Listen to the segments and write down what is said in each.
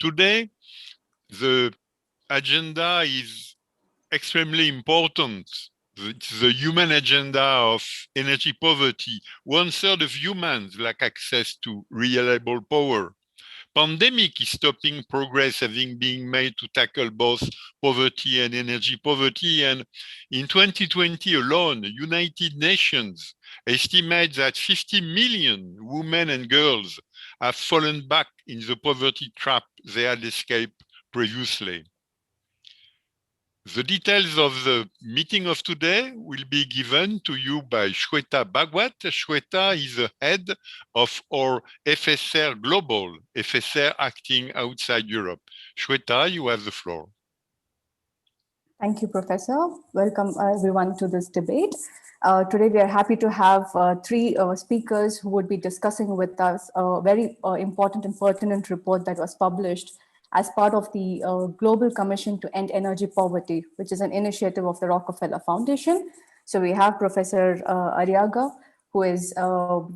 Today, the agenda is extremely important. It's the human agenda of energy poverty. 1/3 of humans lack access to reliable power. Pandemic is stopping progress having been made to tackle both poverty and energy poverty. And in 2020 alone, United Nations estimates that 50 million women and girls have fallen back in the poverty trap they had escaped previously. The details of the meeting of today will be given to you by Swetha Bhagwat. Swetha is the head of our FSR Global, FSR acting outside Europe. Swetha, you have the floor. Thank you, Professor. Welcome everyone to this debate. Today we are happy to have three speakers who would be discussing with us a very important and pertinent report that was published as part of the Global Commission to End Energy Poverty, which is an initiative of the Rockefeller Foundation. So we have Professor Arriaga, who is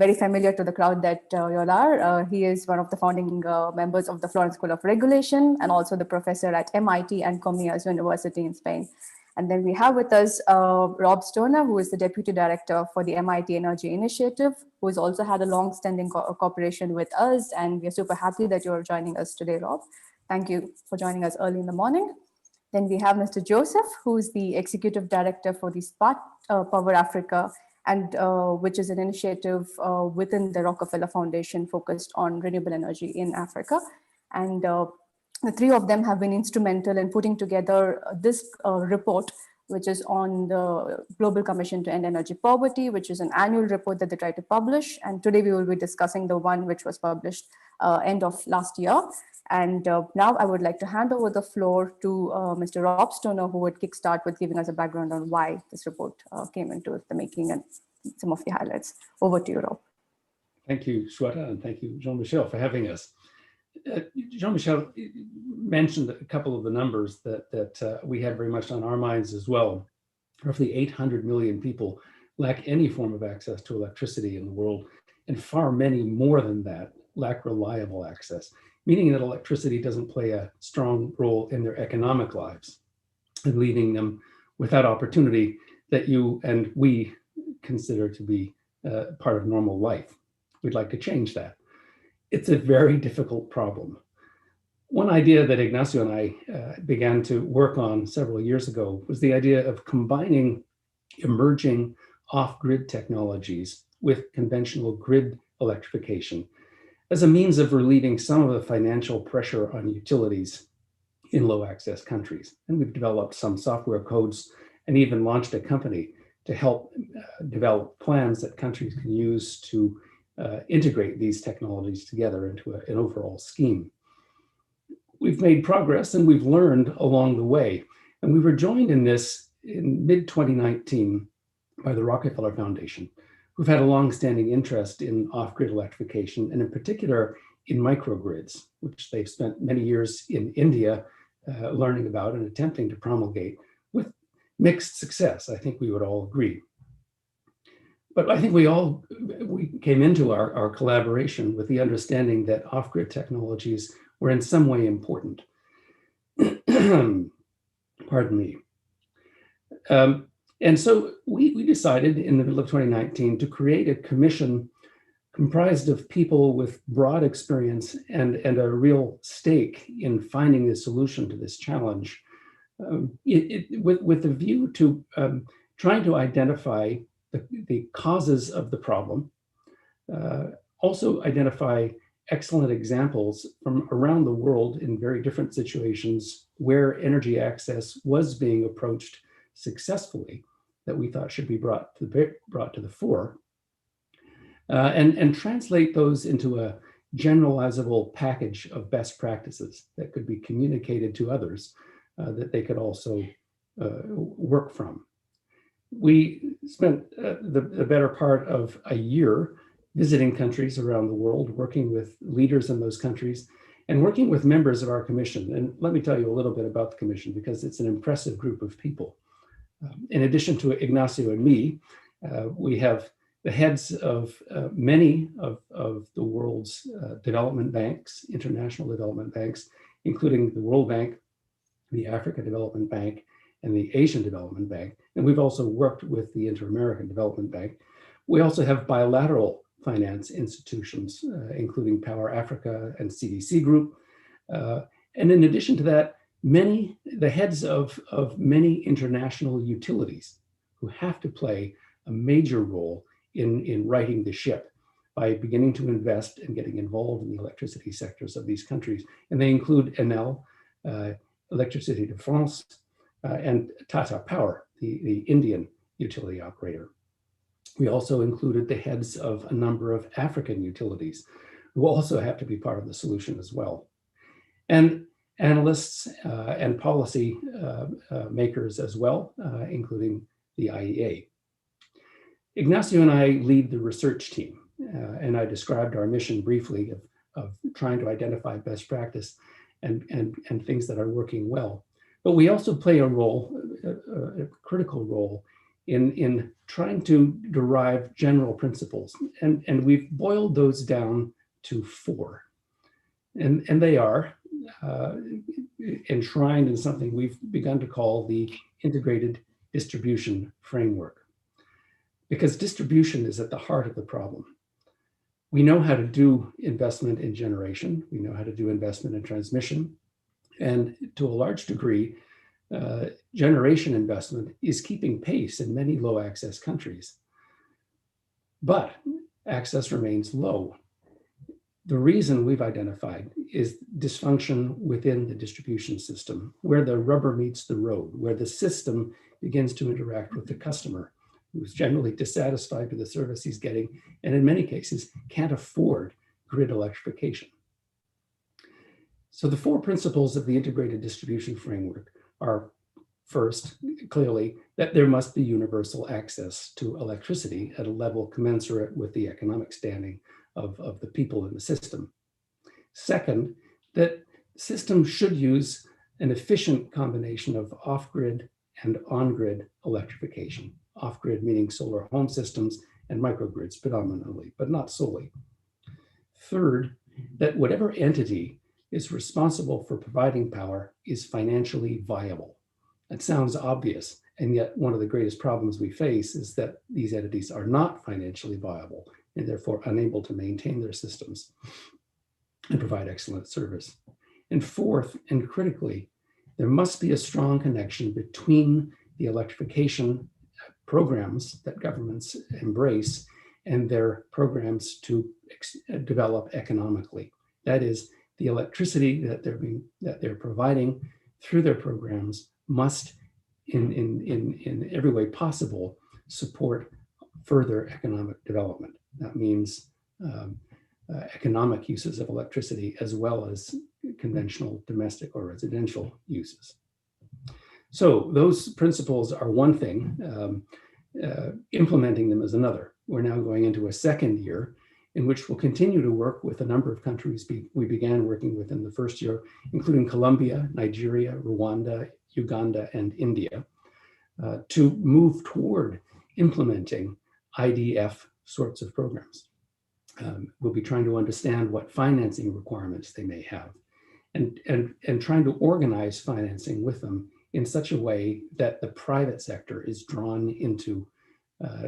very familiar to the crowd that you all are. He is one of the founding members of the Florence School of Regulation and also the professor at MIT and Comillas University in Spain. And then we have with us Rob Stoner, who is the Deputy Director for the MIT Energy Initiative, who has also had a long-standing cooperation with us. And we're super happy that you're joining us today, Rob. Thank you for joining us early in the morning. Then we have Mr. Joseph, who is the Executive Director for the Smart Power Africa, and which is an initiative within the Rockefeller Foundation focused on renewable energy in Africa. And the three of them have been instrumental in putting together this report, which is on the Global Commission to End Energy Poverty, which is an annual report that they try to publish. And today we will be discussing the one which was published end of last year. And now I would like to hand over the floor to Mr. Rob Stoner, who would kickstart with giving us a background on why this report came into the making and some of the highlights. Over to you, Rob. Thank you, Swetha, and thank you, Jean-Michel, for having us. Jean-Michel mentioned a couple of the numbers that we have very much on our minds as well. Roughly 800 million people lack any form of access to electricity in the world, and far many more than that lack reliable access, meaning that electricity doesn't play a strong role in their economic lives and leaving them without opportunity that you and we consider to be part of normal life. We'd like to change that. It's a very difficult problem. One idea that Ignacio and I began to work on several years ago was the idea of combining emerging off-grid technologies with conventional grid electrification as a means of relieving some of the financial pressure on utilities in low access countries. And we've developed some software codes and even launched a company to help develop plans that countries can use to integrate these technologies together into an overall scheme. We've made progress and we've learned along the way. And we were joined in this in mid-2019 by the Rockefeller Foundation, who've had a long-standing interest in off-grid electrification, and in particular in microgrids, which they've spent many years in India learning about and attempting to promulgate with mixed success. I think we would all agree. But I think we came into our collaboration with the understanding that off-grid technologies were in some way important. Pardon me. And so we decided in the middle of 2019 to create a commission comprised of people with broad experience and a real stake in finding the solution to this challenge, with a view to trying to identify the causes of the problem, also identify excellent examples from around the world in very different situations where energy access was being approached successfully that we thought should be brought to the fore, and translate those into a generalizable package of best practices that could be communicated to others that they could also work from. We spent the better part of a year visiting countries around the world, working with leaders in those countries, and working with members of our commission. And let me tell you a little bit about the commission, because it's an impressive group of people. In addition to Ignacio and me, we have the heads of many of the world's development banks, international development banks, including the World Bank, the Africa Development Bank, and the Asian Development Bank. And we've also worked with the Inter-American Development Bank. We also have bilateral finance institutions, including Power Africa and CDC Group. And in addition to that, the heads of many international utilities who have to play a major role in righting the ship by beginning to invest and getting involved in the electricity sectors of these countries. And they include Enel, Électricité de France, and Tata Power, the Indian utility operator. We also included the heads of a number of African utilities who also have to be part of the solution as well. And analysts and policy makers as well, including the IEA. Ignacio and I lead the research team, and I described our mission briefly of trying to identify best practice and things that are working well. But we also play a role, a critical role in trying to derive general principles. And we've boiled those down to 4. And they are enshrined in something we've begun to call the integrated distribution framework. Because distribution is at the heart of the problem. We know how to do investment in generation. We know how to do investment in transmission. And to a large degree, generation investment is keeping pace in many low access countries. But access remains low. The reason we've identified is dysfunction within the distribution system, where the rubber meets the road, where the system begins to interact with the customer, who's generally dissatisfied with the service he's getting, and in many cases can't afford grid electrification. So the 4 principles of the integrated distribution framework are, first, clearly, that there must be universal access to electricity at a level commensurate with the economic standing of the people in the system. Second, that systems should use an efficient combination of off-grid and on-grid electrification. Off-grid meaning solar home systems and microgrids predominantly, but not solely. Third, that whatever entity is responsible for providing power is financially viable. That sounds obvious, and yet one of the greatest problems we face is that these entities are not financially viable and therefore unable to maintain their systems and provide excellent service. And fourth, and critically, there must be a strong connection between the electrification programs that governments embrace and their programs to develop economically. That is, the electricity that they're providing through their programs must, in every way possible, support further economic development. That means economic uses of electricity as well as conventional domestic or residential uses. So those principles are one thing, implementing them is another. We're now going into a second year in which we'll continue to work with a number of countries we began working with in the first year, including Colombia, Nigeria, Rwanda, Uganda, and India, to move toward implementing IDF sorts of programs. We'll be trying to understand what financing requirements they may have and trying to organize financing with them in such a way that the private sector is drawn into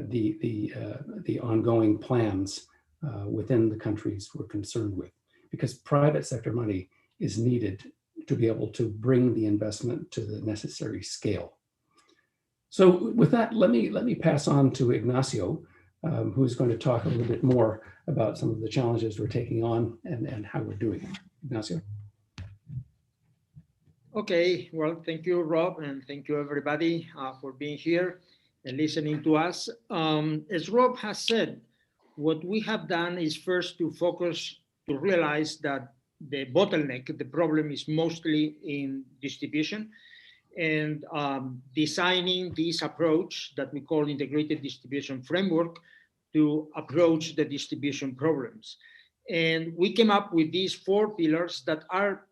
the ongoing plans within the countries we're concerned with, because private sector money is needed to be able to bring the investment to the necessary scale. So with that, let me pass on to Ignacio, who's going to talk a little bit more about some of the challenges we're taking on and how we're doing it. Ignacio. Okay, well, thank you, Rob, and thank you, everybody, for being here and listening to us. As Rob has said, what we have done is first to focus to realize that the bottleneck, the problem is mostly in distribution, and designing this approach that we call integrated distribution framework to approach the distribution problems. And we came up with these 4 pillars that are,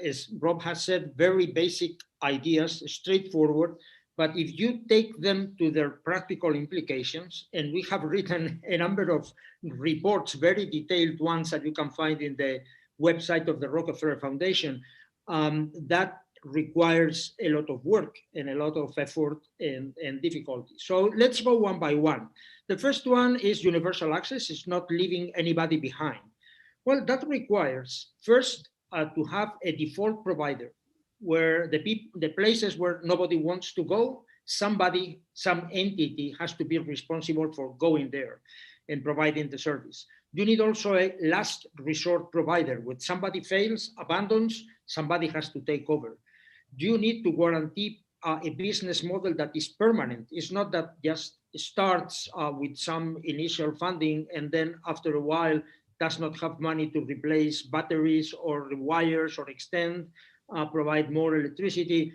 as Rob has said, very basic ideas, straightforward, but if you take them to their practical implications, and we have written a number of reports, very detailed ones that you can find in the website of the Rockefeller Foundation, that requires a lot of work and a lot of effort and difficulty. So let's go one by one. The first one is universal access. It's not leaving anybody behind. Well, that requires first to have a default provider where the places where nobody wants to go, some entity has to be responsible for going there and providing the service. You need also a last resort provider. When somebody fails, abandons, somebody has to take over. You need to guarantee a business model that is permanent. It's not that just starts with some initial funding and then after a while does not have money to replace batteries or wires or extend, provide more electricity.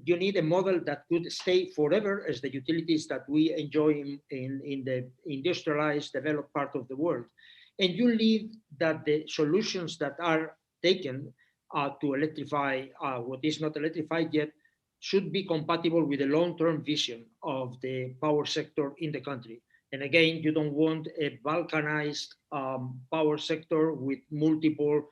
You need a model that could stay forever as the utilities that we enjoy in the industrialized, developed part of the world. And you need that the solutions that are taken to electrify what is not electrified yet should be compatible with the long-term vision of the power sector in the country. And again, you don't want a balkanized power sector with multiple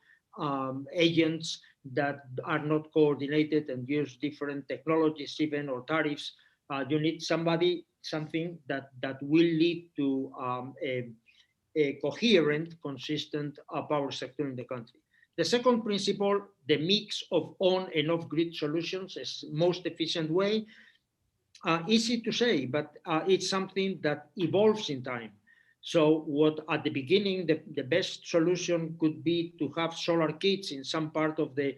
agents that are not coordinated and use different technologies even or tariffs. You need something that will lead to a coherent, consistent power sector in the country. The second principle, the mix of on and off grid solutions is most efficient way. Easy to say, but it's something that evolves in time. So what at the beginning, the best solution could be to have solar kits in some part of the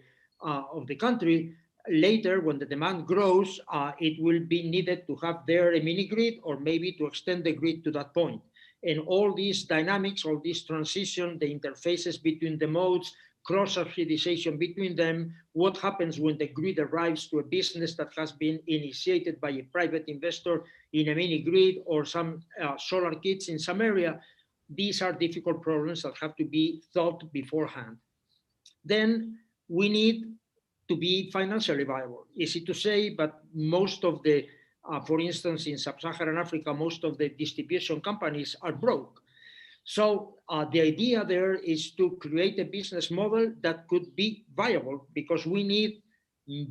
country. Later, when the demand grows, it will be needed to have there a mini grid or maybe to extend the grid to that point. And all these dynamics, all this transition, the interfaces between the modes, cross-subsidization between them, what happens when the grid arrives to a business that has been initiated by a private investor in a mini grid or some solar kits in some area. These are difficult problems that have to be thought beforehand. Then we need to be financially viable. Easy to say, but most of the, for instance, in sub-Saharan Africa, most of the distribution companies are broke. So the idea there is to create a business model that could be viable because we need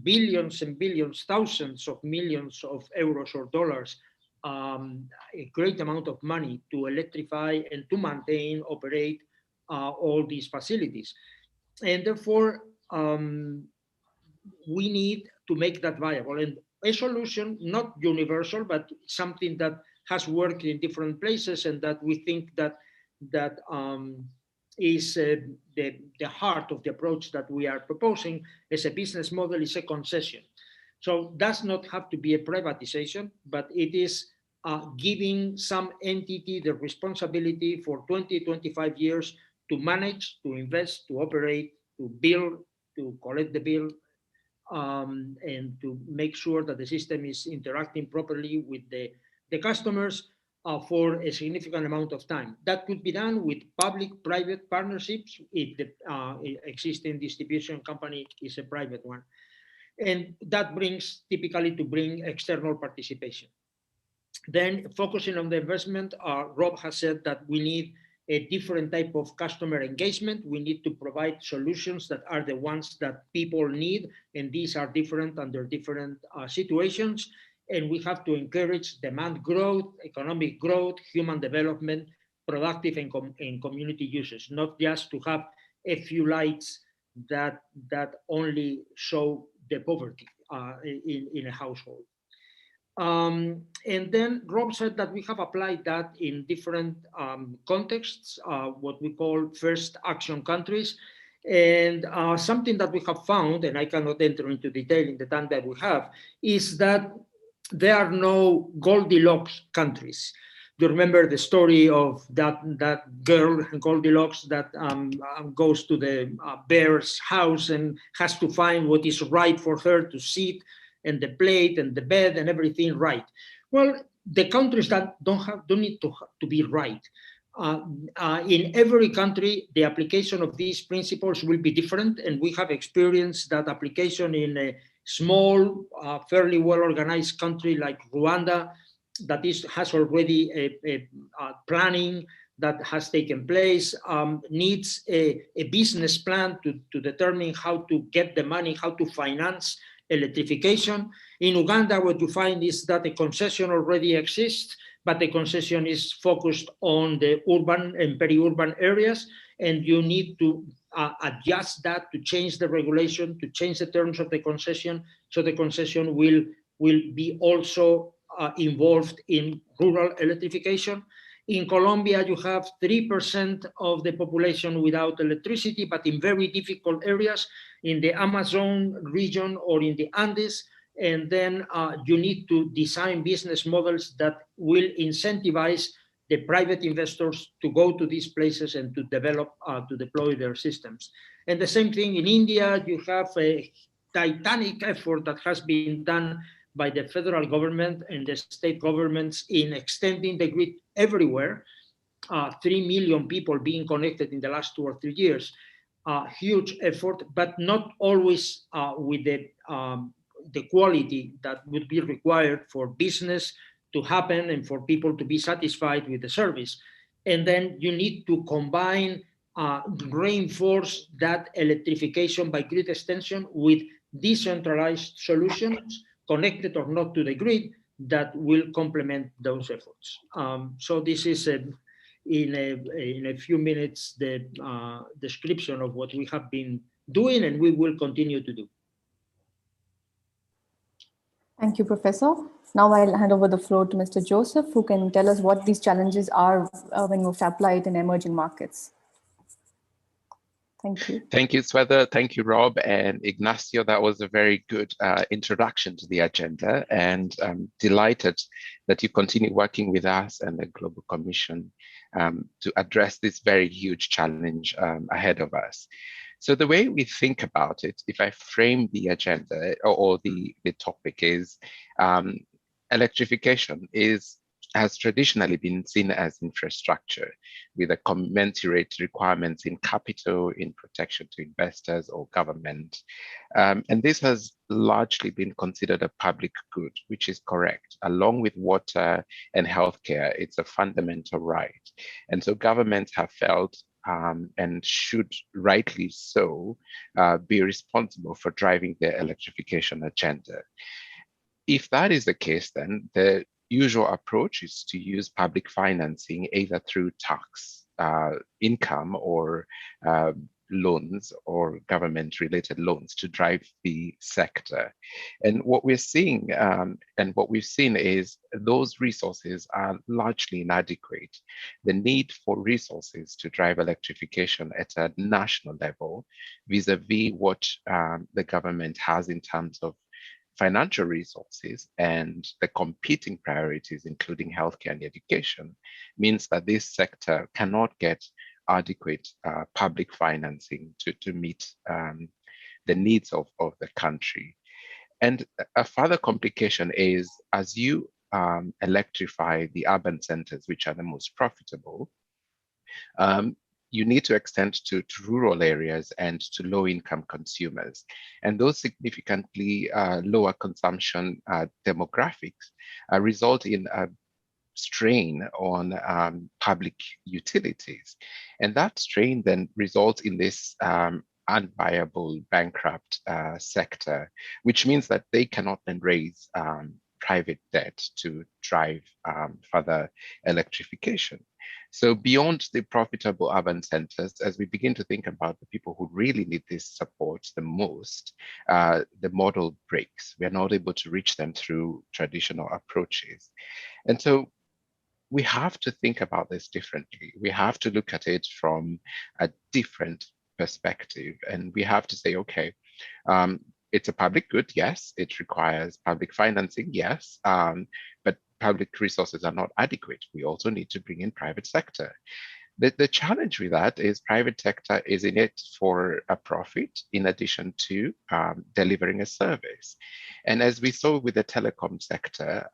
billions and billions, thousands of millions of euros or dollars, a great amount of money to electrify and to maintain, operate all these facilities. And therefore, we need to make that viable. And a solution, not universal, but something that has worked in different places and that we think that is the heart of the approach that we are proposing as a business model is a concession. So does not have to be a privatization, but it is giving some entity the responsibility for 20, 25 years to manage, to invest, to operate, to build, to collect the bill, and to make sure that the system is interacting properly with the customers for a significant amount of time. That could be done with public-private partnerships if the existing distribution company is a private one. And that brings typically to bring external participation. Then focusing on the investment, Rob has said that we need a different type of customer engagement. We need to provide solutions that are the ones that people need, and these are different under different situations. And we have to encourage demand growth, economic growth, human development, productive and community uses, not just to have a few lights that only show the poverty in a household. And then Rob said that we have applied that in different contexts, what we call first action countries. And something that we have found, and I cannot enter into detail in the time that we have, is that there are no Goldilocks countries. Do you remember the story of that girl, Goldilocks, that goes to the bear's house and has to find what is right for her to sit, and the plate and the bed and everything right? Well, the countries that don't need to be right. In every country, the application of these principles will be different, and we have experienced that application in a small, fairly well-organized country like Rwanda that has already a planning that has taken place, needs a business plan to determine how to get the money, how to finance electrification. In Uganda, what you find is that a concession already exists, but the concession is focused on the urban and peri-urban areas, and you need to adjust that, to change the regulation, to change the terms of the concession, so the concession will be also involved in rural electrification. In Colombia, you have 3% of the population without electricity, but in very difficult areas, in the Amazon region or in the Andes. And then you need to design business models that will incentivize the private investors to go to these places and to develop, to deploy their systems. And the same thing in India, you have a titanic effort that has been done by the federal government and the state governments in extending the grid everywhere. 3 million people being connected in the last 2 or 3 years. Huge effort, but not always with the quality that would be required for business to happen and for people to be satisfied with the service. And then you need to combine, reinforce that electrification by grid extension with decentralized solutions, connected or not to the grid, that will complement those efforts. So this is in a few minutes the description of what we have been doing and we will continue to do. Thank you, Professor. Now I'll hand over the floor to Mr. Joseph, who can tell us what these challenges are when you apply it in emerging markets. Thank you. Thank you, Swetha. Thank you, Rob and Ignacio. That was a very good introduction to the agenda, and I'm delighted that you continue working with us and the Global Commission to address this very huge challenge ahead of us. So the way we think about it, if I frame the agenda or the topic is electrification has traditionally been seen as infrastructure with a commensurate requirements in capital, in protection to investors or government. And this has largely been considered a public good, which is correct. Along with water and healthcare, it's a fundamental right. And so governments have felt and should rightly so be responsible for driving their electrification agenda. If that is the case, then the usual approach is to use public financing either through tax income or loans or government-related loans to drive the sector. And what we're seeing and what we've seen is those resources are largely inadequate. The need for resources to drive electrification at a national level vis-a-vis what the government has in terms of financial resources and the competing priorities, including healthcare and education, means that this sector cannot get adequate public financing to meet the needs of the country. And a further complication is, as you electrify the urban centers, which are the most profitable, you need to extend to rural areas and to low-income consumers. And those significantly lower consumption demographics result in a strain on public utilities. And that strain then results in this unviable, bankrupt sector, which means that they cannot then raise private debt to drive further electrification. So beyond the profitable urban centers, as we begin to think about the people who really need this support the most, the model breaks. We are not able to reach them through traditional approaches. And so we have to think about this differently. We have to look at it from a different perspective. And we have to say, okay, it's a public good, yes. It requires public financing, yes. But public resources are not adequate. We also need to bring in private sector. The challenge with that is private sector is in it for a profit in addition to delivering a service. And as we saw with the telecom sector,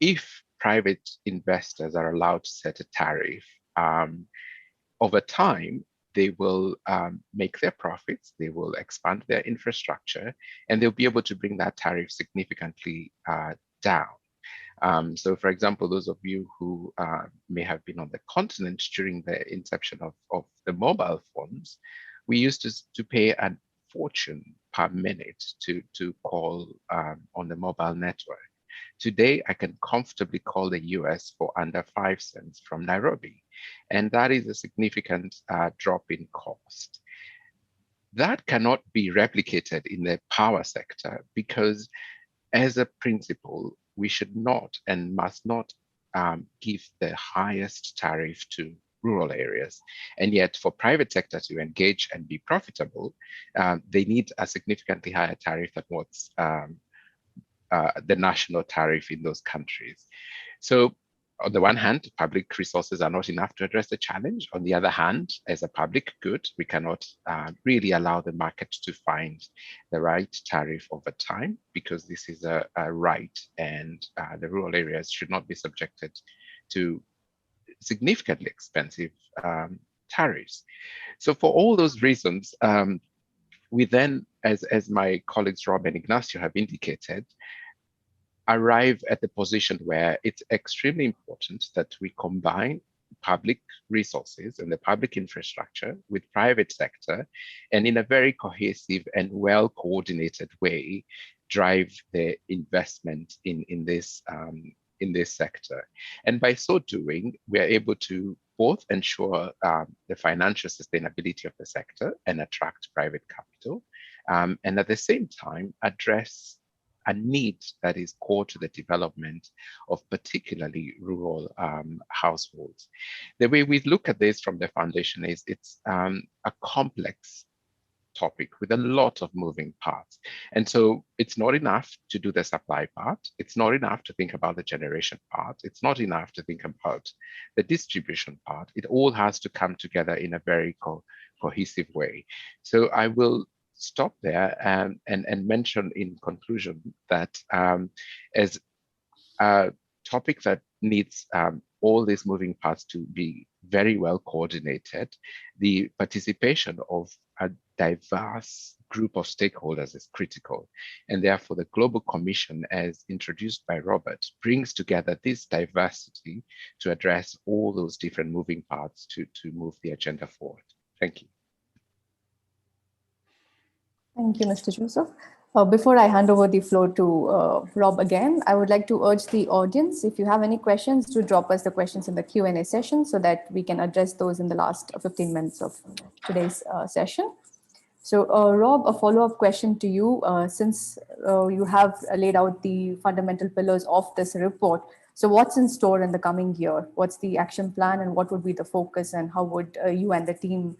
if private investors are allowed to set a tariff, over time, they will make their profits, they will expand their infrastructure, and they'll be able to bring that tariff significantly down. So for example, those of you who may have been on the continent during the inception of the mobile phones, we used to pay a fortune per minute to call on the mobile network. Today, I can comfortably call the US for under 5 cents from Nairobi, and that is a significant drop in cost. That cannot be replicated in the power sector because, as a principle, we should not and must not give the highest tariff to rural areas. And yet for private sector to engage and be profitable, they need a significantly higher tariff than what's the national tariff in those countries. So on the one hand, public resources are not enough to address the challenge. On the other hand, as a public good, we cannot really allow the market to find the right tariff over time, because this is a right, and the rural areas should not be subjected to significantly expensive tariffs. So for all those reasons, we then, as my colleagues Rob and Ignacio have indicated, arrive at the position where it's extremely important that we combine public resources and the public infrastructure with private sector, and in a very cohesive and well coordinated way, drive the investment in this sector. And by so doing, we are able to both ensure the financial sustainability of the sector and attract private capital, and at the same time address a need that is core to the development of particularly rural households. The way we look at this from the foundation is it's a complex topic with a lot of moving parts. And so it's not enough to do the supply part. It's not enough to think about the generation part. It's not enough to think about the distribution part. It all has to come together in a very cohesive way. So I will stop there and mention in conclusion that as a topic that needs all these moving parts to be very well coordinated, the participation of a diverse group of stakeholders is critical. And therefore the Global Commission, as introduced by Robert, brings together this diversity to address all those different moving parts to move the agenda forward. Thank you. Thank you, Mr. Joseph. Before I hand over the floor to Rob again, I would like to urge the audience, if you have any questions, to drop us the questions in the Q&A session so that we can address those in the last 15 minutes of today's session. So Rob, a follow-up question to you, since you have laid out the fundamental pillars of this report. So what's in store in the coming year? What's the action plan, and what would be the focus, and how would you and the team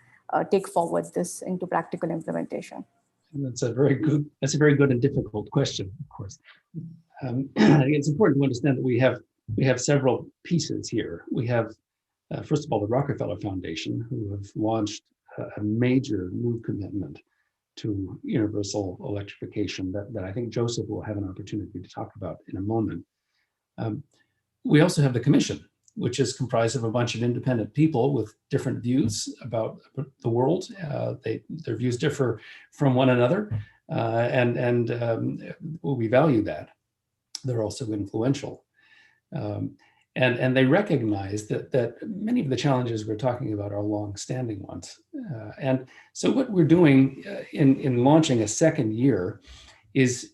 take forward this into practical implementation? That's a very good and difficult question, of course. I think it's important to understand that we have several pieces here. We have, first of all, the Rockefeller Foundation, who have launched a major new commitment to universal electrification that I think Joseph will have an opportunity to talk about in a moment. We also have the Commission, which is comprised of a bunch of independent people with different views about the world. Their views differ from one another, and we value that. They're also influential. And they recognize that many of the challenges we're talking about are long-standing ones. And so what we're doing in launching a second year is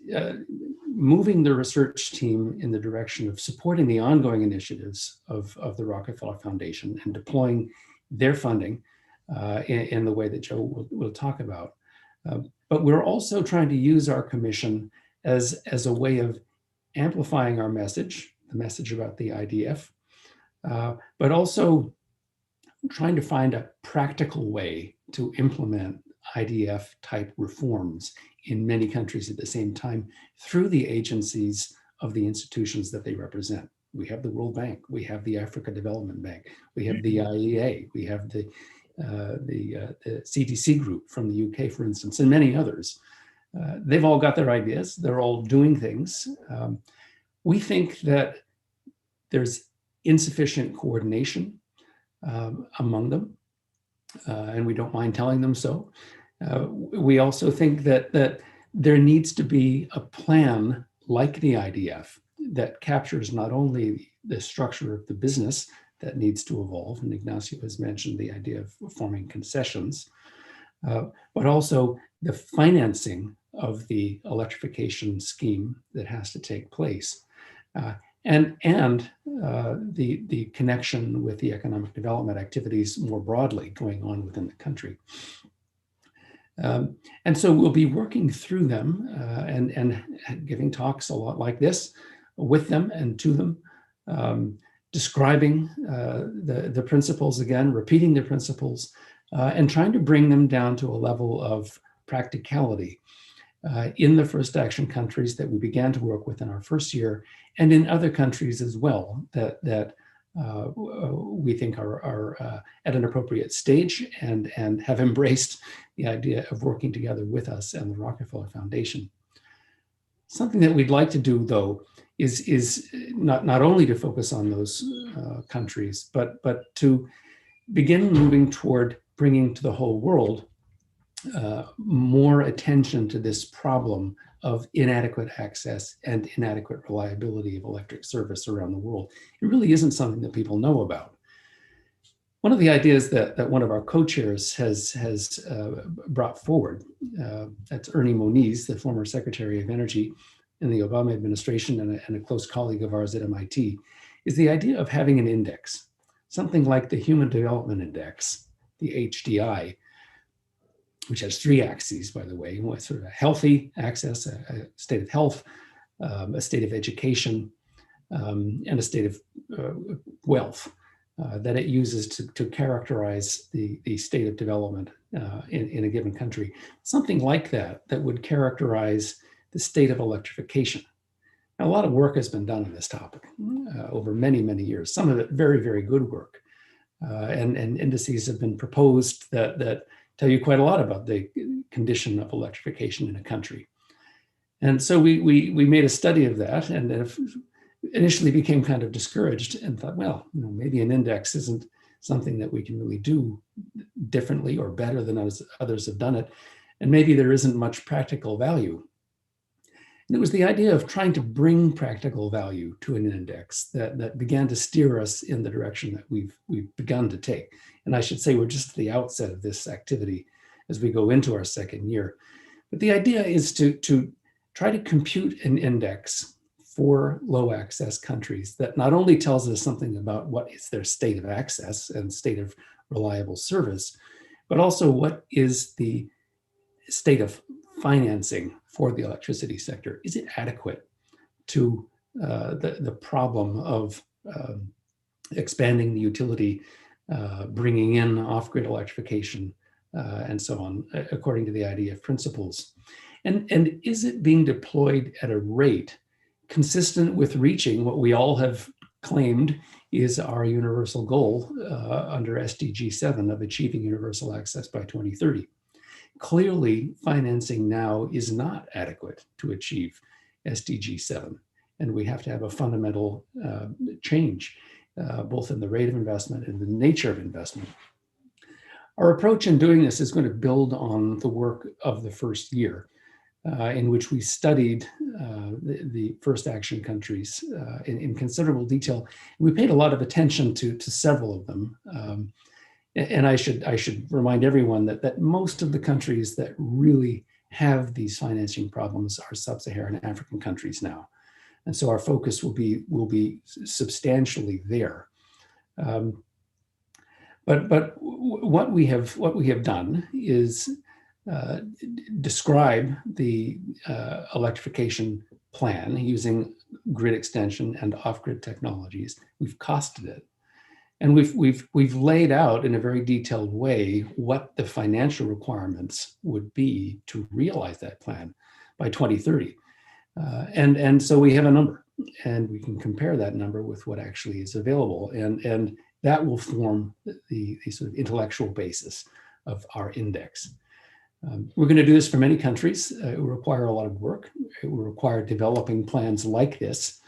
moving the research team in the direction of supporting the ongoing initiatives of the Rockefeller Foundation and deploying their funding in the way that Joe will talk about. But we're also trying to use our commission as a way of amplifying our message, the message about the IDF, but also trying to find a practical way to implement IDF type reforms in many countries at the same time through the agencies of the institutions that they represent. We have the World Bank, we have the Africa Development Bank, we have the IEA, we have the CDC group from the UK, for instance, and many others. They've all got their ideas, they're all doing things. We think that there's insufficient coordination among them, and we don't mind telling them so. We also think that there needs to be a plan like the IDF that captures not only the structure of the business that needs to evolve, and Ignacio has mentioned the idea of forming concessions, but also the financing of the electrification scheme that has to take place, and the connection with the economic development activities more broadly going on within the country. And so we'll be working through them and giving talks a lot like this with them and to them, describing the principles again, repeating the principles, and trying to bring them down to a level of practicality in the first action countries that we began to work with in our first year, and in other countries as well that we think are at an appropriate stage and have embraced the idea of working together with us and the Rockefeller Foundation. Something that we'd like to do, though, is not only to focus on those countries, but to begin moving toward bringing to the whole world more attention to this problem of inadequate access and inadequate reliability of electric service around the world. It really isn't something that people know about. One of the ideas that one of our co-chairs has brought forward, that's Ernie Moniz, the former Secretary of Energy in the Obama administration and a close colleague of ours at MIT, is the idea of having an index, something like the Human Development Index, the HDI, which has 3 axes, by the way, sort of a healthy access, a state of health, a state of education, and a state of wealth that it uses to characterize the state of development in a given country. Something like that would characterize the state of electrification. Now, a lot of work has been done on this topic over many, many years, some of it very, very good work. And indices have been proposed that tell you quite a lot about the condition of electrification in a country. And so we made a study of that, and initially became kind of discouraged and thought, well, maybe an index isn't something that we can really do differently or better than others have done it. And maybe there isn't much practical value. And it was the idea of trying to bring practical value to an index that began to steer us in the direction that we've begun to take. And I should say we're just at the outset of this activity as we go into our second year. But the idea is to try to compute an index for low access countries that not only tells us something about what is their state of access and state of reliable service, but also what is the state of financing for the electricity sector. Is it adequate to the problem of expanding the utility, bringing in off-grid electrification, and so on, according to the IDF principles? And is it being deployed at a rate consistent with reaching what we all have claimed is our universal goal under SDG 7 of achieving universal access by 2030? Clearly, financing now is not adequate to achieve SDG 7, and we have to have a fundamental change, both in the rate of investment and the nature of investment. Our approach in doing this is going to build on the work of the first year, in which we studied the first action countries in considerable detail. We paid a lot of attention to several of them. And I should remind everyone that most of the countries that really have these financing problems are sub-Saharan African countries now. And so our focus will be substantially there. But what we have done is describe the electrification plan using grid extension and off-grid technologies. We've costed it, and we've laid out in a very detailed way what the financial requirements would be to realize that plan by 2030. And so we have a number, and we can compare that number with what actually is available, and that will form the sort of intellectual basis of our index. We're going to do this for many countries. It will require a lot of work. It will require developing plans like this.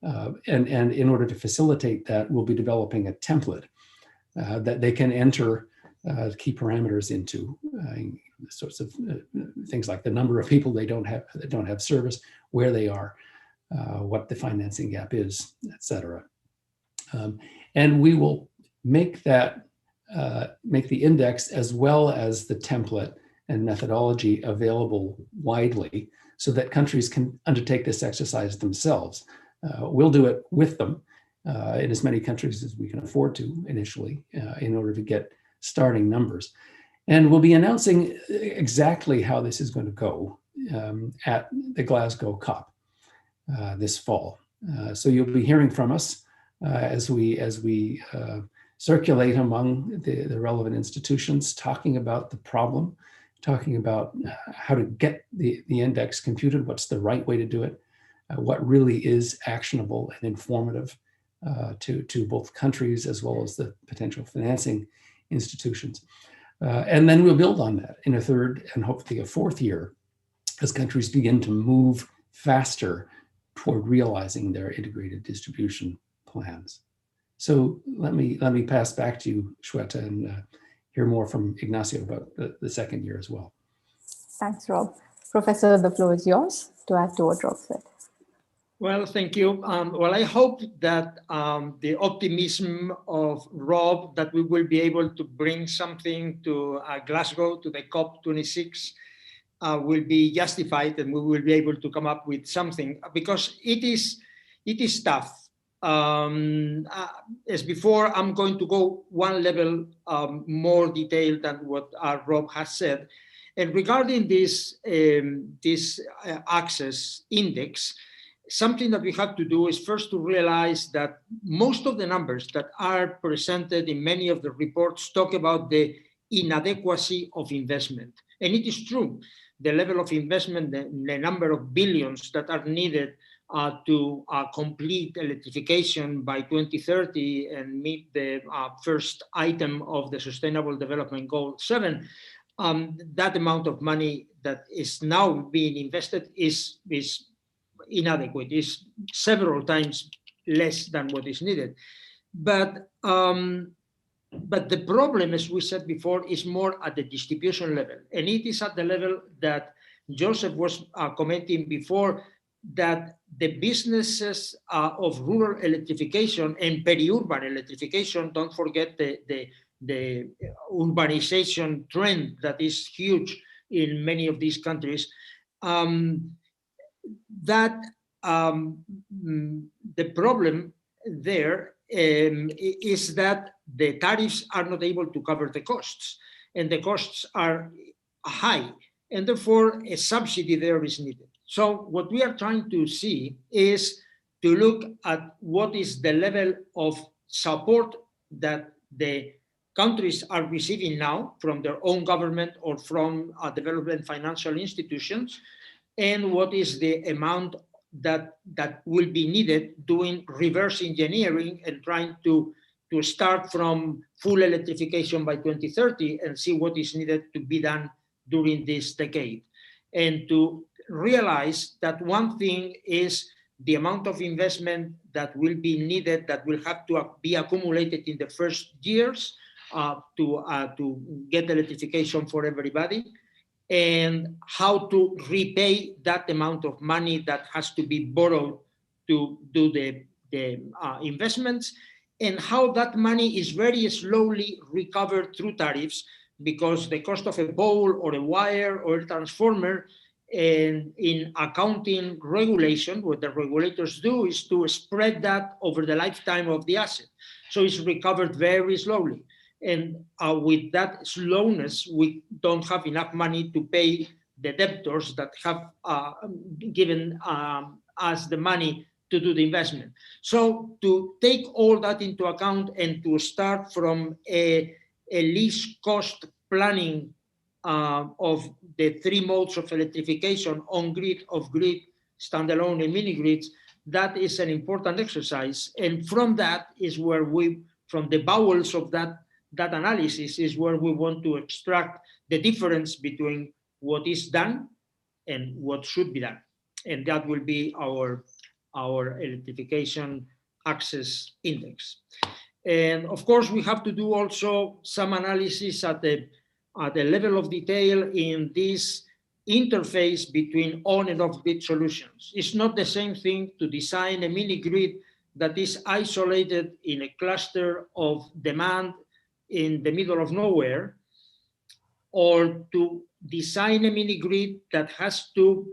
And in order to facilitate that, we'll be developing a template that they can enter key parameters into, sorts of things like the number of people that don't have service, where they are, what the financing gap is, et cetera. And we will make that, make the index as well as the template and methodology available widely so that countries can undertake this exercise themselves. We'll do it with them in as many countries as we can afford to initially in order to get starting numbers. And we'll be announcing exactly how this is going to go at the Glasgow COP this fall. So you'll be hearing from us as we circulate among the relevant institutions, talking about the problem, talking about how to get the index computed, what's the right way to do it, what really is actionable and informative to both countries as well as the potential financing institutions. And then we'll build on that in a third and hopefully a fourth year as countries begin to move faster toward realizing their integrated distribution plans. So let me pass back to you, Swetha, and hear more from Ignacio about the second year as well. Thanks, Rob. Professor, the floor is yours to add to what Rob said. Well, thank you. Well, I hope that the optimism of Rob that we will be able to bring something to Glasgow, to the COP26, will be justified, and we will be able to come up with something, because it is tough. As before, I'm going to go one level more detailed than what Rob has said. And regarding this access index, something that we have to do is first to realize that most of the numbers that are presented in many of the reports talk about the inadequacy of investment. And it is true, the level of investment, the number of billions that are needed to complete electrification by 2030 and meet the first item of the Sustainable Development Goal 7, that amount of money that is now being invested is inadequate, is several times less than what is needed. But the problem, as we said before, is more at the distribution level. And it is at the level that Joseph was commenting before, that the businesses of rural electrification and peri-urban electrification, don't forget the urbanization trend that is huge in many of these countries, that the problem there is that the tariffs are not able to cover the costs, and the costs are high, and therefore a subsidy there is needed. So what we are trying to see is to look at what is the level of support that the countries are receiving now from their own government or from development financial institutions, and what is the amount that will be needed doing reverse engineering and trying to start from full electrification by 2030 and see what is needed to be done during this decade. And to realize that one thing is the amount of investment that will be needed, that will have to be accumulated in the first years to get electrification for everybody, and how to repay that amount of money that has to be borrowed to do the investments, and how that money is very slowly recovered through tariffs, because the cost of a pole or a wire or a transformer, and in accounting regulation, what the regulators do is to spread that over the lifetime of the asset. So it's recovered very slowly. And with that slowness, we don't have enough money to pay the debtors that have given us the money to do the investment. So to take all that into account and to start from a least cost planning of the three modes of electrification, on-grid, off-grid, standalone, and mini-grids, that is an important exercise. And from that is where from the bowels of that analysis is where we want to extract the difference between what is done and what should be done. And that will be our electrification access index. And of course, we have to do also some analysis at the level of detail in this interface between on and off grid solutions. It's not the same thing to design a mini grid that is isolated in a cluster of demand in the middle of nowhere, or to design a mini grid that has to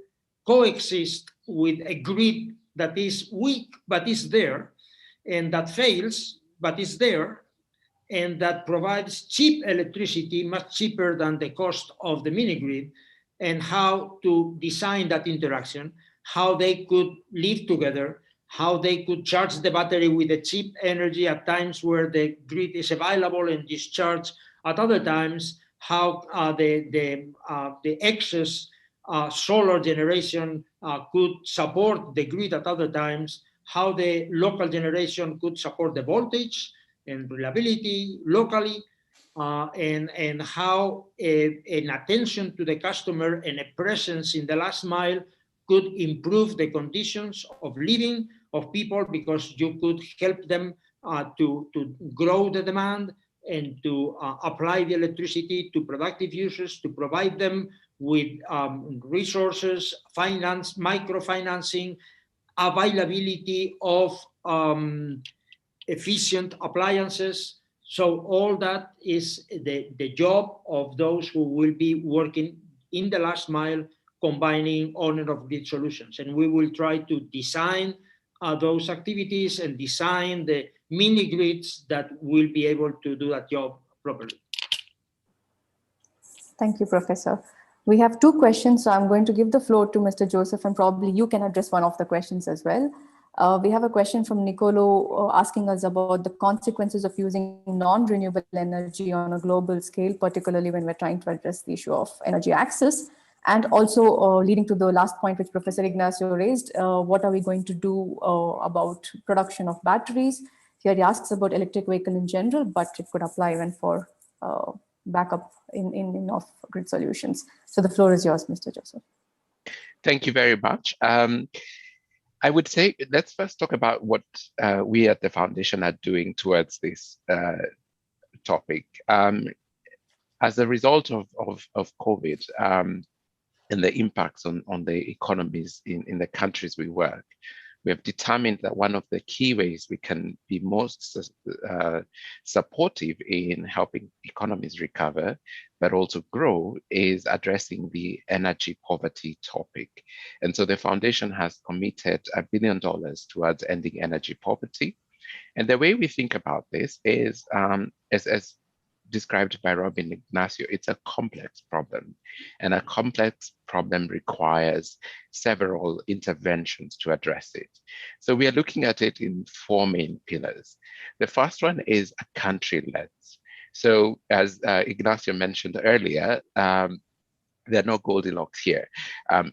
coexist with a grid that is weak but is there, and that fails but is there, and that provides cheap electricity, much cheaper than the cost of the mini grid, and how to design that interaction, how they could live together, how they could charge the battery with a cheap energy at times where the grid is available and discharge at other times, how the excess solar generation could support the grid at other times, how the local generation could support the voltage and reliability locally, and how an attention to the customer and a presence in the last mile could improve the conditions of living of people, because you could help them to grow the demand and to apply the electricity to productive users, to provide them with resources, finance, microfinancing, availability of efficient appliances. So all that is the job of those who will be working in the last mile, combining on and off grid solutions. And we will try to design those activities and design the mini grids that will be able to do that job properly. Thank you, Professor. We have two questions, so I'm going to give the floor to Mr. Joseph, and probably you can address one of the questions as well. We have a question from Nicolo asking us about the consequences of using non-renewable energy on a global scale, particularly when we're trying to address the issue of energy access, and also leading to the last point which Professor Ignacio raised, what are we going to do about production of batteries? Here he asks about electric vehicle in general, but it could apply even for backup in off-grid solutions. So the floor is yours, Mr. Joseph. Thank you very much. I would say, let's first talk about what we at the Foundation are doing towards this topic. As a result of COVID and the impacts on the economies in the countries we work, we have determined that one of the key ways we can be most supportive in helping economies recover, but also grow, is addressing the energy poverty topic. And so the Foundation has committed $1 billion towards ending energy poverty. And the way we think about this is, as described by Rob and Ignacio, it's a complex problem, and a complex problem requires several interventions to address it. So we are looking at it in 4 main pillars. The first one is a country lens. So as Ignacio mentioned earlier, there are no Goldilocks here.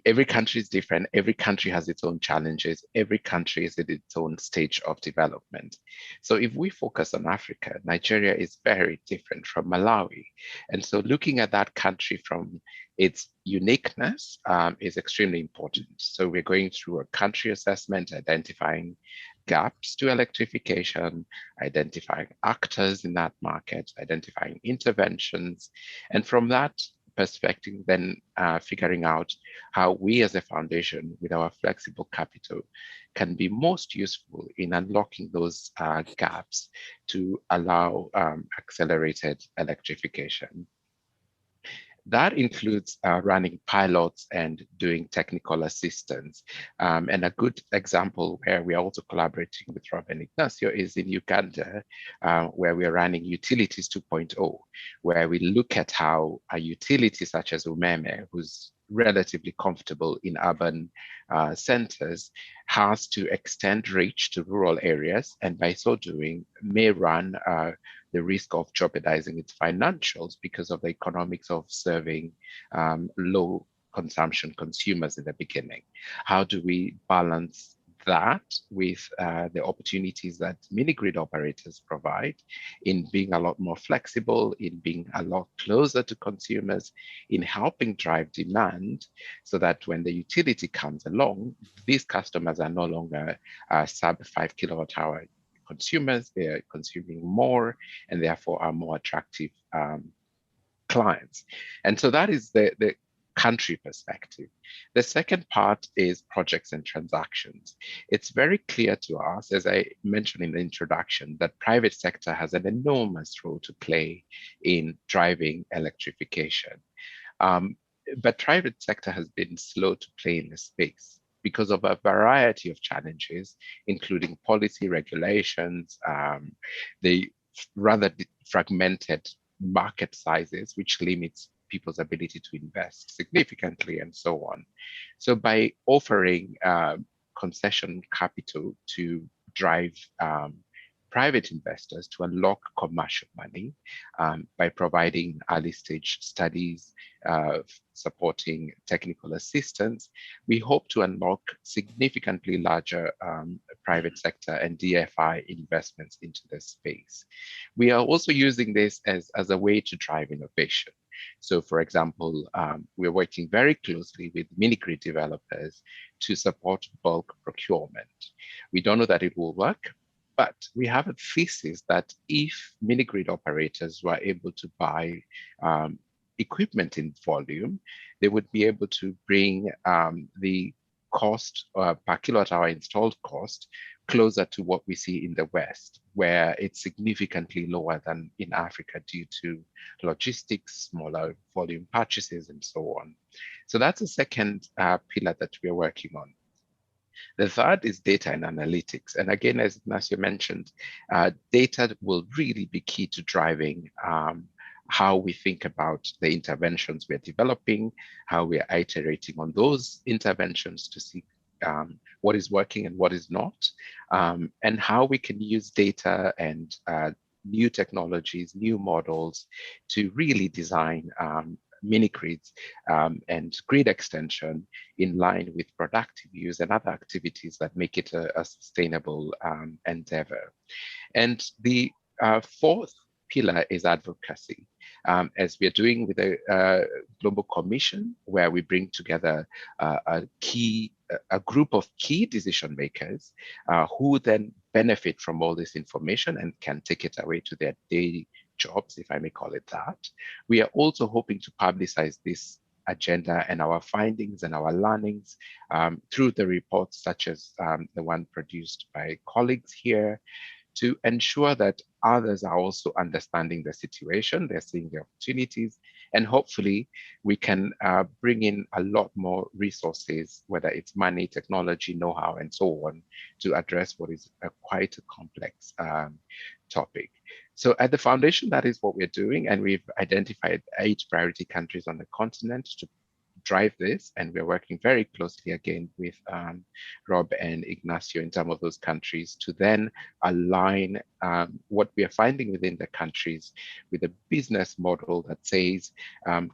Every country is different. Every country has its own challenges. Every country is at its own stage of development. So if we focus on Africa, Nigeria is very different from Malawi. And so looking at that country from its uniqueness is extremely important. So we're going through a country assessment, identifying gaps to electrification, identifying actors in that market, identifying interventions. And from that perspective, then figuring out how we as a foundation with our flexible capital can be most useful in unlocking those gaps to allow accelerated electrification. That includes running pilots and doing technical assistance. And a good example where we are also collaborating with Rob and Ignacio is in Uganda, where we are running Utilities 2.0, where we look at how a utility such as Umeme, who's relatively comfortable in urban centers, has to extend reach to rural areas, and by so doing may run the risk of jeopardizing its financials because of the economics of serving low consumption consumers in the beginning. How do we balance that with the opportunities that mini-grid operators provide in being a lot more flexible, in being a lot closer to consumers, in helping drive demand, so that when the utility comes along, these customers are no longer sub 5 kilowatt hour consumers, they are consuming more and therefore are more attractive clients. And so that is the country perspective. The second part is projects and transactions. It's very clear to us, as I mentioned in the introduction, that private sector has an enormous role to play in driving electrification. But private sector has been slow to play in the space because of a variety of challenges, including policy regulations, the rather fragmented market sizes, which limits people's ability to invest significantly and so on. So by offering concession capital to drive private investors to unlock commercial money by providing early stage studies, supporting technical assistance, we hope to unlock significantly larger private sector and DFI investments into this space. We are also using this as a way to drive innovation. So for example, we're working very closely with mini-grid developers to support bulk procurement. We don't know that it will work, but we have a thesis that if mini-grid operators were able to buy equipment in volume, they would be able to bring the cost per kilowatt hour installed cost closer to what we see in the West, where it's significantly lower than in Africa due to logistics, smaller volume purchases, and so on. So that's the second pillar that we're working on. The third is data and analytics. And again, as Ignacio mentioned, data will really be key to driving how we think about the interventions we're developing, how we're iterating on those interventions to see what is working and what is not, and how we can use data and new technologies, new models to really design mini-grids and grid extension in line with productive use and other activities that make it a sustainable endeavor. And the fourth pillar is advocacy, as we are doing with the Global Commission, where we bring together a group of key decision makers who then benefit from all this information and can take it away to their daily jobs, if I may call it that. We are also hoping to publicize this agenda and our findings and our learnings through the reports such as the one produced by colleagues here, to ensure that others are also understanding the situation, they're seeing the opportunities, and hopefully we can bring in a lot more resources, whether it's money, technology, know-how, and so on, to address what is quite a complex topic. So at the foundation, that is what we're doing, and we've identified 8 priority countries on the continent to drive this, and we're working very closely again with Rob and Ignacio in some of those countries to then align what we are finding within the countries with a business model that says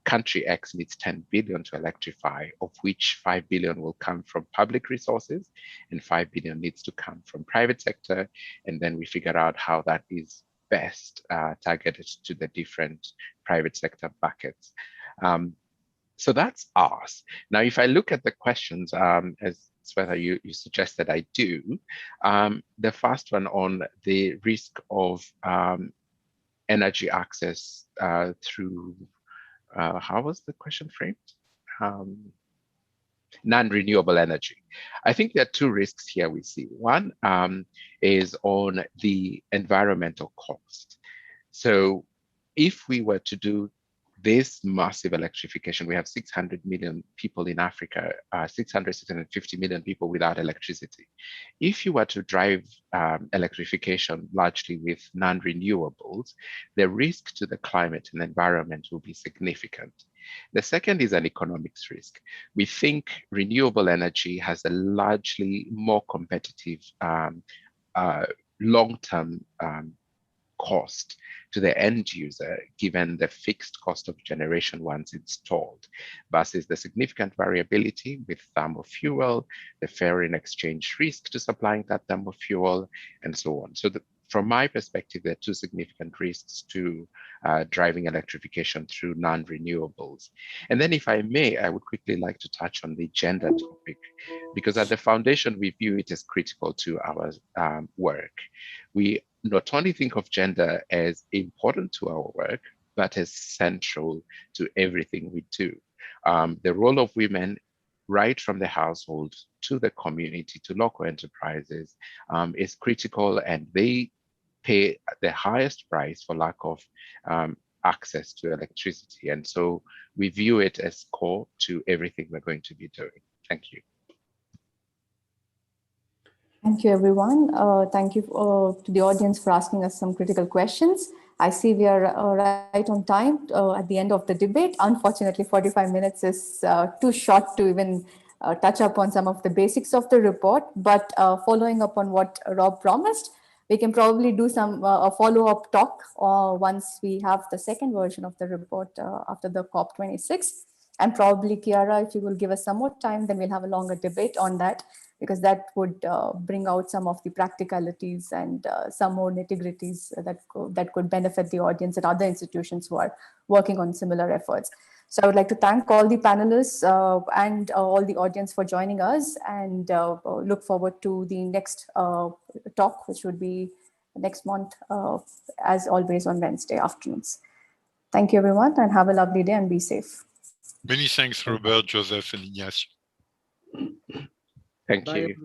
country X needs 10 billion to electrify, of which 5 billion will come from public resources and 5 billion needs to come from private sector, and then we figure out how that is best targeted to the different private sector buckets. So that's ours. Now, if I look at the questions, as Swetha, you suggested I do, the first one on the risk of energy access through, how was the question framed? Non-renewable energy. I think there are 2 risks here we see. One is on the environmental cost. So if we were to do this massive electrification, we have 600 million people in Africa, 650 million people without electricity. If you were to drive electrification largely with non-renewables, the risk to the climate and environment will be significant. The second is an economics risk. We think renewable energy has a largely more competitive long-term cost to the end user, given the fixed cost of generation once installed, versus the significant variability with thermal fuel, the foreign exchange risk to supplying that thermal fuel, and so on. So from my perspective, there are 2 significant risks to driving electrification through non-renewables. And then if I may, I would quickly like to touch on the gender topic, because at the foundation, we view it as critical to our work. We not only think of gender as important to our work, but as central to everything we do. The role of women, right from the household to the community to local enterprises, is critical, and they pay the highest price for lack of access to electricity. And so we view it as core to everything we're going to be doing. Thank you. Thank you, everyone. Thank you to the audience for asking us some critical questions. I see we are right on time at the end of the debate. Unfortunately, 45 minutes is too short to even touch upon some of the basics of the report. But following up on what Rob promised, we can probably do some a follow-up talk once we have the second version of the report after the COP26. And probably, Chiara, if you will give us some more time, then we'll have a longer debate on that, because that would bring out some of the practicalities and some more nitty-gritties that could benefit the audience and other institutions who are working on similar efforts. So I would like to thank all the panelists and all the audience for joining us, and look forward to the next talk, which would be next month, as always on Wednesday afternoons. Thank you, everyone, and have a lovely day and be safe. Many thanks, Robert, Joseph, and Ignacio. Thank you.